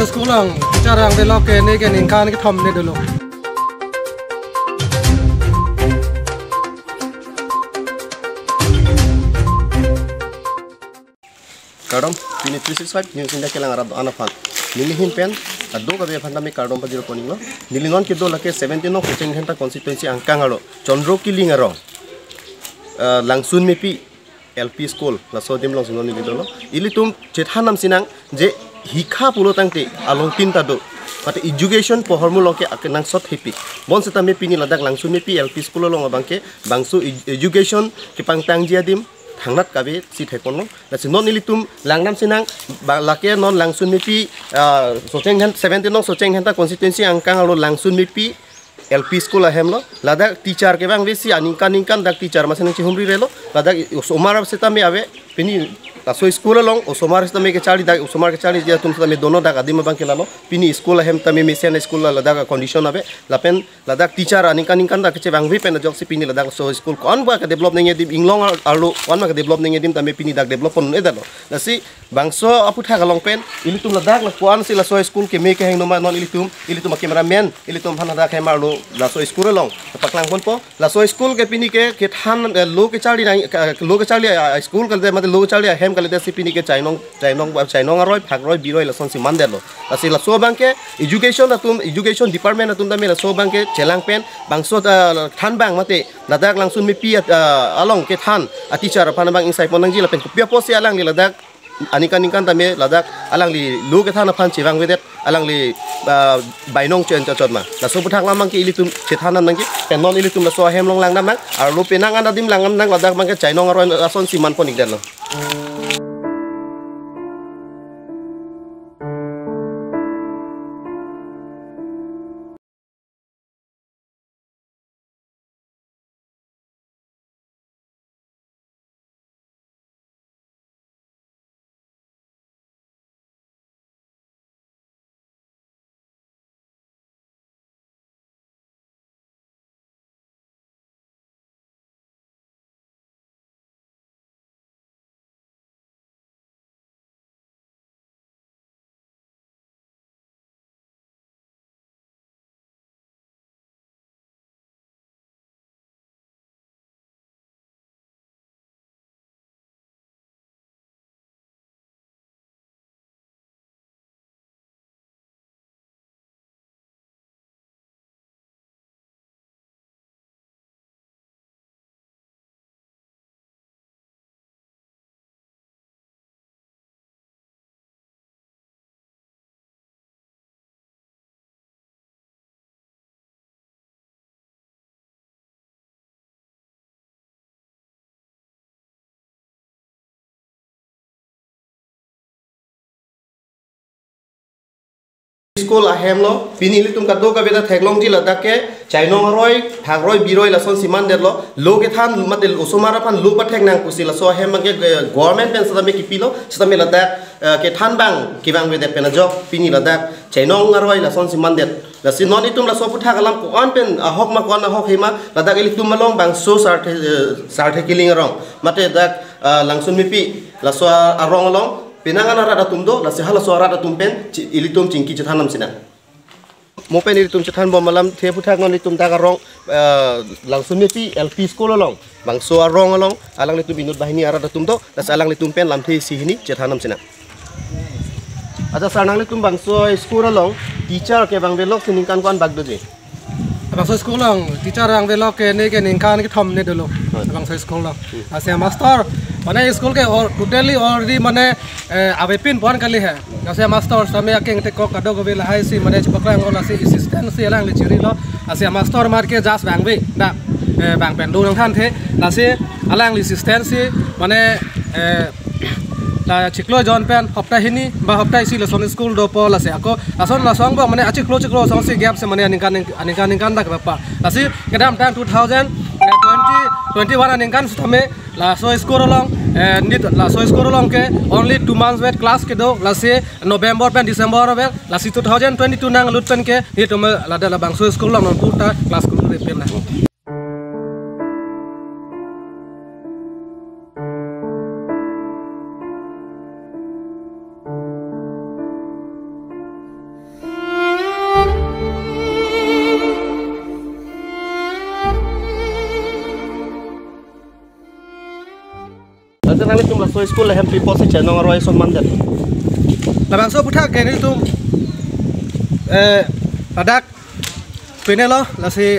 Bangsa sekolah cara yang belok ke ni ke ningkan ke thom ni dulu. Kardom ini 365 news India kelang arab anak fan nilihin pen ado kabe phanda me kardom pa 0 poning lo nilinon ke do lake 17 no coaching center constituency angkang aro chondro kiling aro langsun mepi LP school la sodim long sunon ni lo ili tum chethanam sinang je hikha pulo tangte along tinta do pati education pohormu loke akenang sot happy bon seta me pini ladak langsun mepi LP school lo ngabangke bangsu education ke pangtang jiadim hangnat kabe si thekon lo nasi non ilitum langnam sinang lake non langsun mepi socheng han 17 no socheng hanta constituency angkang alo langsun mepi LP school ahem lo ladak teacher ke bang besi aningkan dak teacher masen chi humri relo ladak somar seta me ave pini laso school long somar seta me ke chali dak somar ke chali dia tum seta me dono dak adim bang ke lalo pini school ahem tame mesian school ladak condition ave lapen ladak teacher aningkan dak che bang vi pen jok si pini ladak so school kon ba ka develop nenge dim inglong alo kon ma ka develop nenge dim tame pini dak develop pon edalo nasi bangso aputha galong pen ilitum ladak la kon si laso school ke me ke heng no ma non ilitum cameraman ilitum phana dak hemar lo laso school long paklang pon po laso school ke pini ke than lo ke chali school kal de mate lo chali hem kal de si pini ke chainong aroi phak roi biroi lason si mandelo asi laso bang ke education department atum da me laso bang ke chelang pen bangso than bang mate ladak langsun mi pi along ke than teacher phana bang insai pon nang ji la pen pia po si alang ni ladak anikan tame ladak alang li lu ke thana phan chiwang wedet alang li bainong chen chot ma la so puthak lamang ki ilitum chethanan nang ki penon ilitum la so hem long lang nam nang ar lu penang anadim langam nang ladak mang ke chainong aron ason siman pon igdalo school ahem lo pini litum ka do ka beda theklong ji ladak ke chainong aroi thagroi biroi lason siman der lo ke than matel osomara phan lu pa thek nang pusi la so ahem ke government pen sada me ki pilo sada me ladak ke than bang ki bang we der pen jok pini ladak chainong aroi lason siman der la sinon itum la so putha kalam ko on pen hok ma kon hok hima ladak ilitum malong bang so sarte kiling rong mate dak langsun mipi la so arong long pinangan arada tumdo la sehala so arada tumpen ilitum cingki cethanam sina mopen ilitum cethan bom malam the puthak non ilitum ta karong langsun mepi LP school long bangso arong along alang litum binut bahini arada tumdo la alang litum pen lam the sihini cethanam sina aja sarnang litum bangso school long teacher ke bang belok siningkan kwan bagdoji Bangsa sekolah teacher yang belok ke ni ke ningkan ke thom ni dulu bangsa sekolah asia master mana school ke totally already mana avepin pon kali hai asia master same akeng te ko kado go bela hai si mana chapakra ngol asi assistant si alang li chiri lo asia master mar ke jas bang be da bang pen du nang than the nasi alang li assistant si mana la chiklo jon pen hopta hini ba hopta isi la son school do po la se ako ason la song ba mane chiklo song si gap se mane aninkan dak ba asi kedam time 2021 aninkan same la so score along nit la so score along ke only 2 months wait class ke do la se November pen December vel la si 2022 nang lut pen ke ni to la da la bang so school long non puta class ko re pen la Lalu nanti tum laso school lehem people si channel ngaroy son mandat. Labang so putak kini tum adak penelo lasi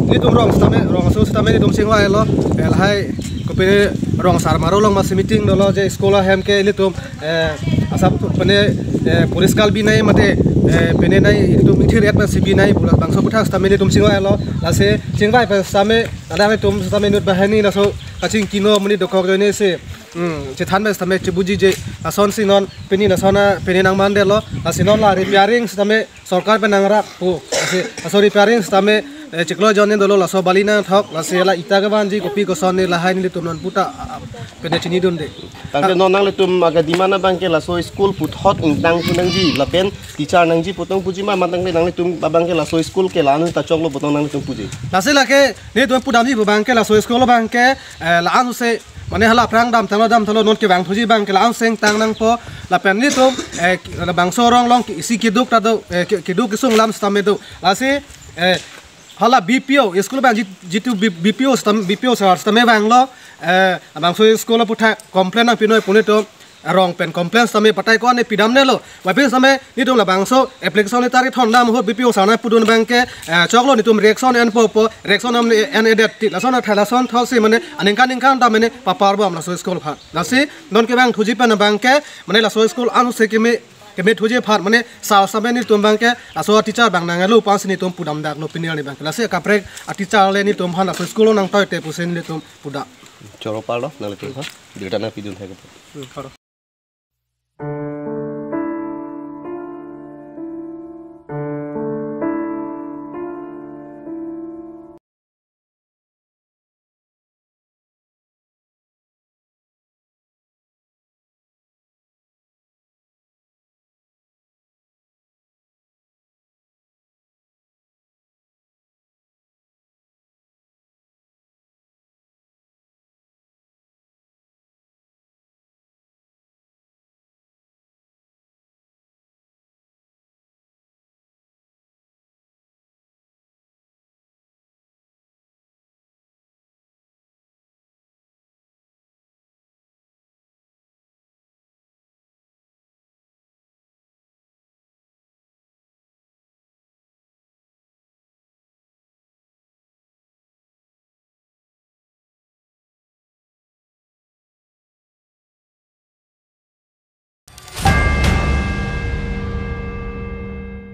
ni tum rong stame ni tum singwa elo elhai ko pene rong sar maro long mas meeting dolo je sekolah hem ke ni tum asap pene pulis kalbi nai mate pene nai tum mithi ret mas bi nai pula bangso putak stame ni tum singwa elo lasi singwa pe stame ada me tum stame nut bahani laso kacing kino meni dokok jone se cetan mes stame cebuji je ason sinon peni nasona peni nang mandelo asinon la repairing stame sarkar pe nang rak pu asi repairing stame ciklo jonin dolo laso balina thok lasi la ita ke banji kopi ko son ni lahai ni tum non puta pene chini dun de Tangke non nang le tum aga di mana bangke laso school put hot ingtang punang ji lapen teacher nang ji potong puji ma matang le nang le tum babangke laso school ke lanu ta chok lo potong nang le tum puji lasi la ke ni tum pudam ji bangke laso school bangke la anu se mane hala prang dam thalo non ke bang thuji bang ke lang seng tang nang po la pen ni tum bang sorong long si kiduk ta do kiduk kisung lam stame do lasi hala BPO school bang jitu BPO sar stame bang lo bang so school putha complain ang pinoi pune to rong pen complaints tame patai ko ne pidam ne lo wapin same ni tum la bangso application ni tarik thon dam ho BPO sana pudun bank ke choklo ni tum reaction en po reaction am en edit ti la sona thala son thosi mane aninkan ta mane papar bam la so school pha lasi non ke bang thuji pan bank ke mane la so school anu se ke me thuji phat mane sa same ni tum bank ke la so teacher bang nangalu pas ni tum pudam dak no pinil ni bank lasi ka prek teacher le ni tum han la so school nang toy te pusen ni tum puda Choro palo nang le tum ha. Dirta na pidun hai ko.